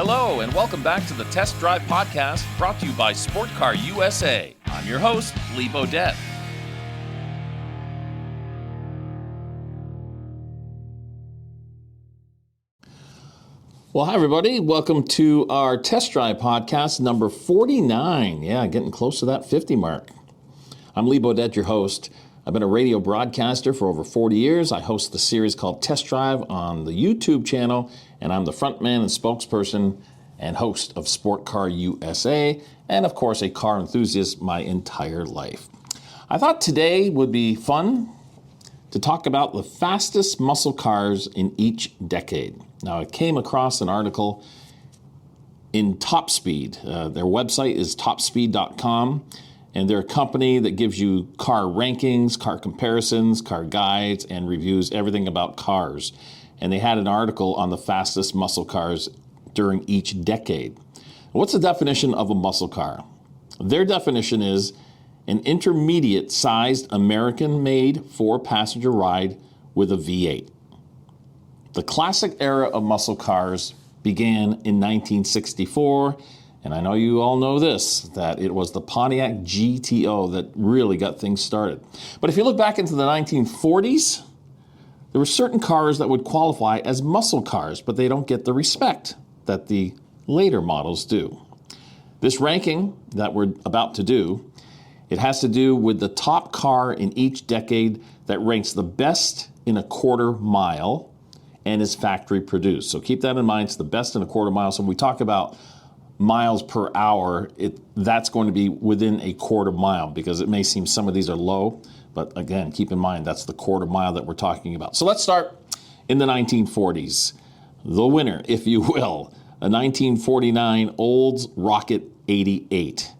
Hello, and welcome back to the Test Drive Podcast, brought to you by Sport Car USA. I'm your host, Lee Bodette. Well, hi, everybody. Welcome to our Test Drive Podcast, number 49. Yeah, getting close to that 50 mark. I'm Lee Bodette, your host. I've been a radio broadcaster for over 40 years. I host the series called Test Drive on the YouTube channel, and I'm the frontman and spokesperson and host of Sport Car USA, and of course a car enthusiast my entire life. I thought today would be fun to talk about the fastest muscle cars in each decade. Now, I came across an article in Top Speed. Their website is topspeed.com. And they're a company that gives you car rankings, car comparisons, car guides, and reviews everything about cars. And they had an article on the fastest muscle cars during each decade. What's the definition of a muscle car? Their definition is an intermediate-sized American-made four-passenger ride with a V8. The classic era of muscle cars began in 1964. And I know you all know this, that it was the Pontiac GTO that really got things started. But if you look back into the 1940s, there were certain cars that would qualify as muscle cars, but they don't get the respect that the later models do. This ranking that we're about to do, it has to do with the top car in each decade that ranks the best in a quarter mile and is factory produced. So keep that in mind, it's the best in a quarter mile. So when we talk about miles per hour, that's going to be within a quarter mile, because it may seem some of these are low, but again, keep in mind that's the quarter mile that we're talking about. So let's start in the 1940s. The winner, if you will, a 1949 Olds Rocket 88.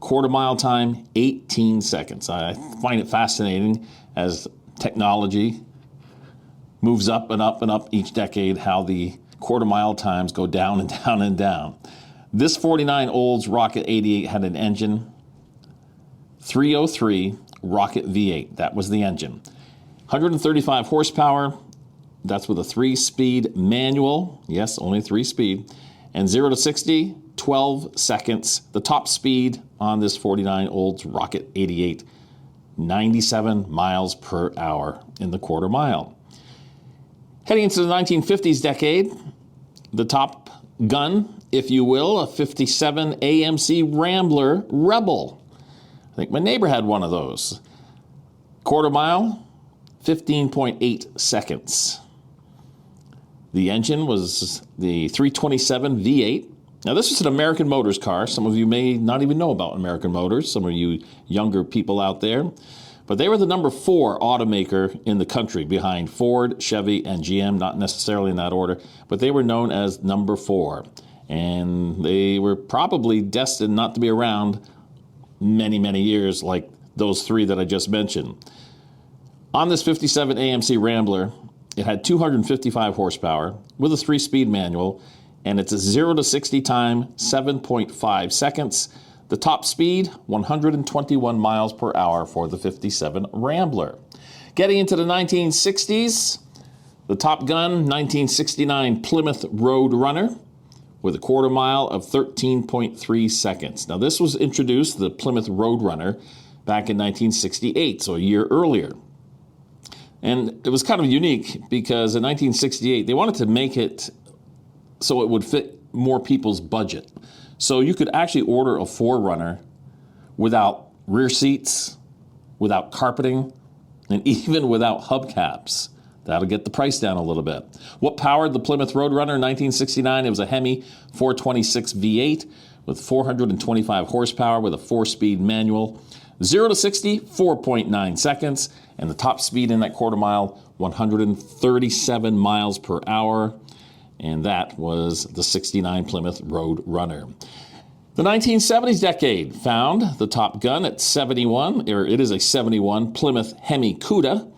Quarter mile time, 18 seconds. I find it fascinating as technology moves up and up and up each decade, how the quarter mile times go down and down and down. This 49 Olds Rocket 88 had an engine, 303 Rocket V8. That was the engine. 135 horsepower. That's with a 3-speed manual. Yes, only 3-speed. And 0 to 60, 12 seconds. The top speed on this 49 Olds Rocket 88, 97 miles per hour in the quarter mile. Heading into the 1950s decade, the top gun, if you will, a 57 AMC Rambler Rebel. I think my neighbor had one of those. Quarter mile, 15.8 seconds. The engine was the 327 V8. Now, this was an American Motors car. Some of you may not even know about American Motors, some of you younger people out there. But they were the number 4 automaker in the country behind Ford, Chevy, and GM, not necessarily in that order, but they were known as number 4. And they were probably destined not to be around many, many years like those 3 that I just mentioned. On this 57 AMC Rambler, it had 255 horsepower with a 3-speed manual, and it's a 0 to 60 time, 7.5 seconds. The top speed, 121 miles per hour for the 57 Rambler. Getting into the 1960s, the Top Gun 1969 Plymouth Road Runner with a quarter mile of 13.3 seconds. Now, this was introduced, the Plymouth Road Runner, back in 1968, so a year earlier. And it was kind of unique because in 1968, they wanted to make it so it would fit more people's budget. So you could actually order a 4Runner without rear seats, without carpeting, and even without hubcaps. That'll get the price down a little bit. What powered the Plymouth Roadrunner in 1969? It was a Hemi 426 V8 with 425 horsepower with a 4-speed manual. 0 to 60, 4.9 seconds. And the top speed in that quarter mile, 137 miles per hour. And that was the 69 Plymouth Roadrunner. The 1970s decade found the Top Gun at 71, or it is a 71 Plymouth Hemi Cuda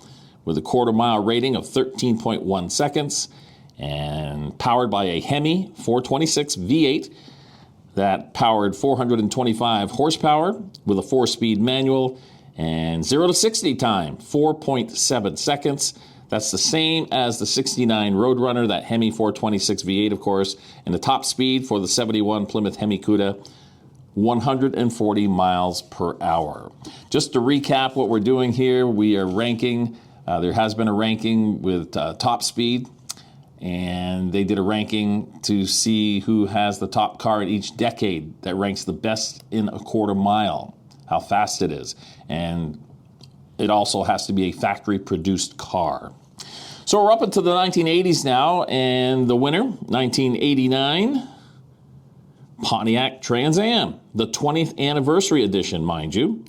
with a quarter mile rating of 13.1 seconds and powered by a Hemi 426 V8 that powered 425 horsepower with a 4-speed manual and 0 to 60 time, 4.7 seconds. That's the same as the 69 Roadrunner, that Hemi 426 V8, of course. And the top speed for the 71 Plymouth Hemi Cuda, 140 miles per hour. Just to recap what we're doing here, we are ranking. There has been a ranking with top speed, and they did a ranking to see who has the top car in each decade that ranks the best in a quarter mile, how fast it is. And it also has to be a factory-produced car. So we're up into the 1980s now, and the winner, 1989, Pontiac Trans Am, the 20th anniversary edition, mind you.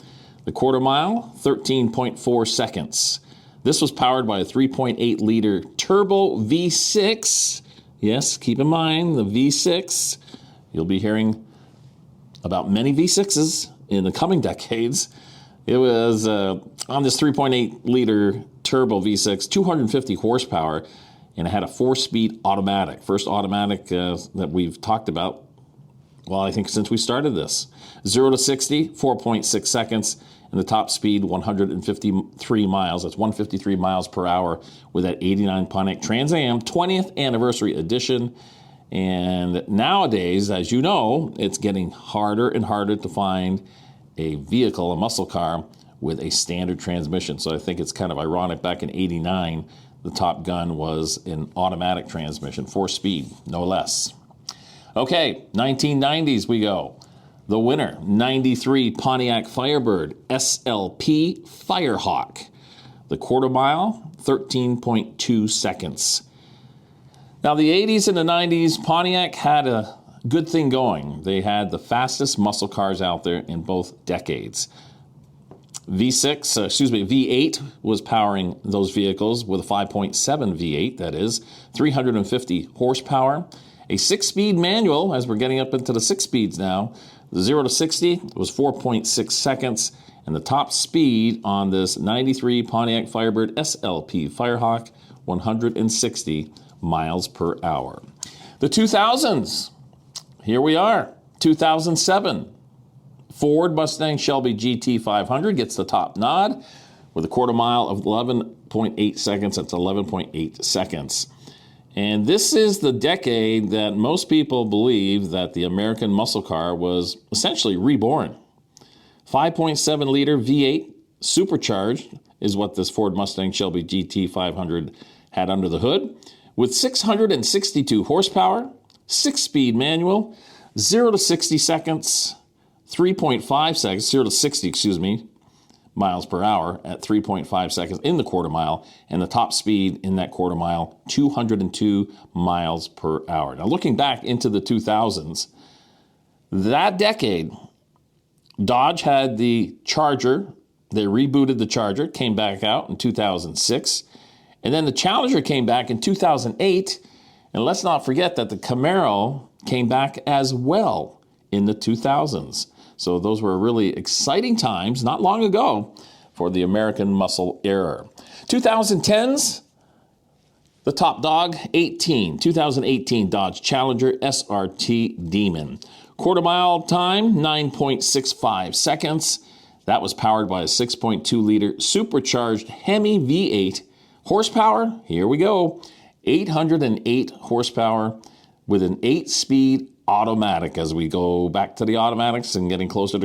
The quarter mile, 13.4 seconds. This was powered by a 3.8-liter turbo V6. Yes, keep in mind the V6. You'll be hearing about many V6s in the coming decades. It was on this 3.8-liter turbo V6, 250 horsepower, and it had a 4-speed automatic. First automatic that we've talked about, well, I think since we started this. 0 to 60, 4.6 seconds. And the top speed, 153 miles. That's 153 miles per hour with that 89 Pontiac Trans Am 20th anniversary edition. And nowadays, as you know, it's getting harder and harder to find a vehicle, a muscle car, with a standard transmission. So I think it's kind of ironic. Back in 89, the Top Gun was an automatic transmission, 4-speed, no less. Okay, 1990s we go. The winner, 93 Pontiac Firebird SLP Firehawk. The quarter mile, 13.2 seconds. Now, the 80s and the 90s, Pontiac had a good thing going. They had the fastest muscle cars out there in both decades. V8 was powering those vehicles with a 5.7 V8, that is, 350 horsepower. A 6-speed manual, as we're getting up into the 6 speeds now. The 0 to 60 was 4.6 seconds, and the top speed on this 93 Pontiac Firebird SLP Firehawk, 160 miles per hour. The 2000s, here we are, 2007. Ford Mustang Shelby GT500 gets the top nod with a quarter mile of 11.8 seconds. That's 11.8 seconds. And this is the decade that most people believe that the American muscle car was essentially reborn. 5.7-liter V8 supercharged is what this Ford Mustang Shelby GT500 had under the hood, with 662 horsepower, 6-speed manual, 0 to 60 seconds, 3.5 seconds, 0 to 60, miles per hour at 3.5 seconds in the quarter mile, and the top speed in that quarter mile, 202 miles per hour. Now, looking back into the 2000s, that decade, Dodge had the Charger. They rebooted the Charger, came back out in 2006, and then the Challenger came back in 2008, and let's not forget that the Camaro came back as well in the 2000s. So those were really exciting times, not long ago, for the American muscle era. 2010s, the top dog, 2018 Dodge Challenger SRT Demon. Quarter mile time, 9.65 seconds. That was powered by a 6.2-liter supercharged Hemi V8. Horsepower, here we go, 808 horsepower with an 8-speed automatic, as we go back to the automatics and getting closer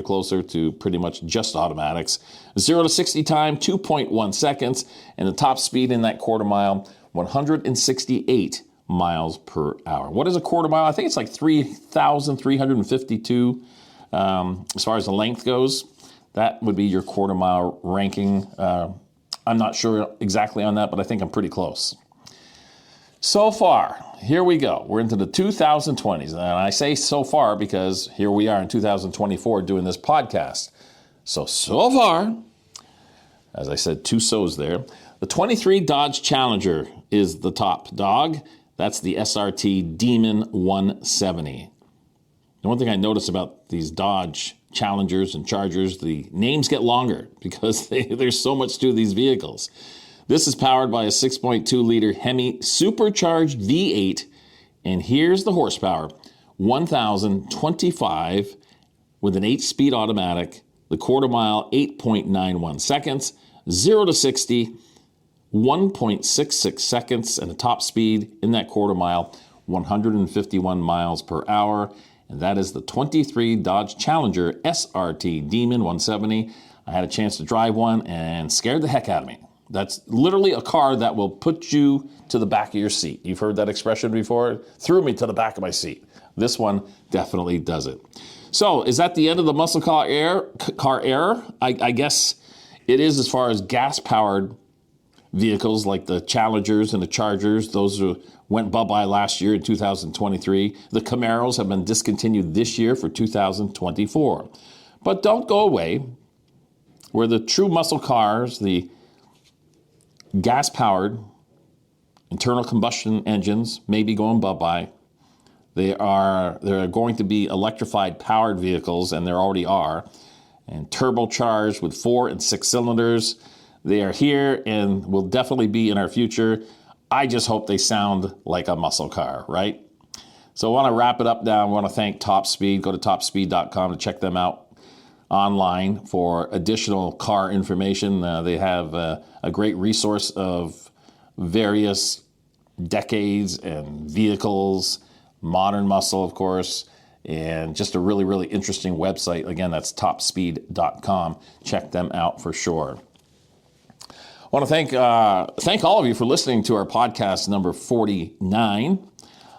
to pretty much just automatics. 0 to 60 time, 2.1 seconds, and the top speed in that quarter mile, 168 miles per hour. What is a quarter mile? I think it's like 3,352 as far as the length goes. That would be your quarter mile ranking. I'm not sure exactly on that, but I think I'm pretty close. So far, here we go. We're into the 2020s. And I say so far because here we are in 2024 doing this podcast. So far, as I said, two so's there. The 23 Dodge Challenger is the top dog. That's the SRT Demon 170. The one thing I notice about these Dodge Challengers and Chargers, the names get longer because there's so much to these vehicles. This is powered by a 6.2-liter Hemi supercharged V8, and here's the horsepower, 1,025 with an 8-speed automatic, the quarter mile, 8.91 seconds, 0 to 60, 1.66 seconds, and the top speed in that quarter mile, 151 miles per hour. And that is the 23 Dodge Challenger SRT Demon 170. I had a chance to drive one and scared the heck out of me. That's literally a car that will put you to the back of your seat. You've heard that expression before? Threw me to the back of my seat. This one definitely does it. So is that the end of the muscle car era? I guess it is, as far as gas-powered vehicles like the Challengers and the Chargers. Those went bye-bye last year in 2023. The Camaros have been discontinued this year for 2024. But don't go away. Where the true muscle cars, the gas-powered internal combustion engines, may be going bye-bye. There are going to be electrified powered vehicles, and there already are, and turbocharged with 4 and 6 cylinders. They are here and will definitely be in our future. I just hope they sound like a muscle car, right? So I want to wrap it up now. I want to thank Top Speed. Go to topspeed.com to check them out online for additional car information. They have a great resource of various decades and vehicles, modern muscle, of course, and just a really, really interesting website. Again, that's topspeed.com. Check them out for sure. I want to thank all of you for listening to our podcast number 49.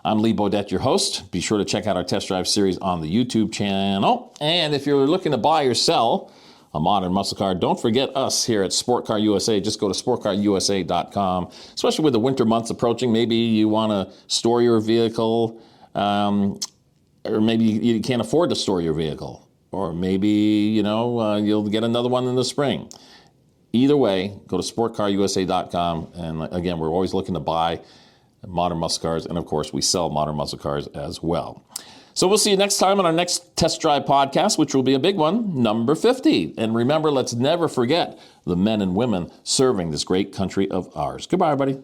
I'm Lee Bodette, your host. Be sure to check out our test drive series on the YouTube channel. And if you're looking to buy or sell a modern muscle car, don't forget us here at Sport Car USA. Just go to sportcarusa.com, especially with the winter months approaching. Maybe you want to store your vehicle, or maybe you can't afford to store your vehicle, or maybe, you'll get another one in the spring. Either way, go to sportcarusa.com. And again, we're always looking to buy modern muscle cars. And of course, we sell modern muscle cars as well. So we'll see you next time on our next Test Drive podcast, which will be a big one, number 50. And remember, let's never forget the men and women serving this great country of ours. Goodbye, everybody.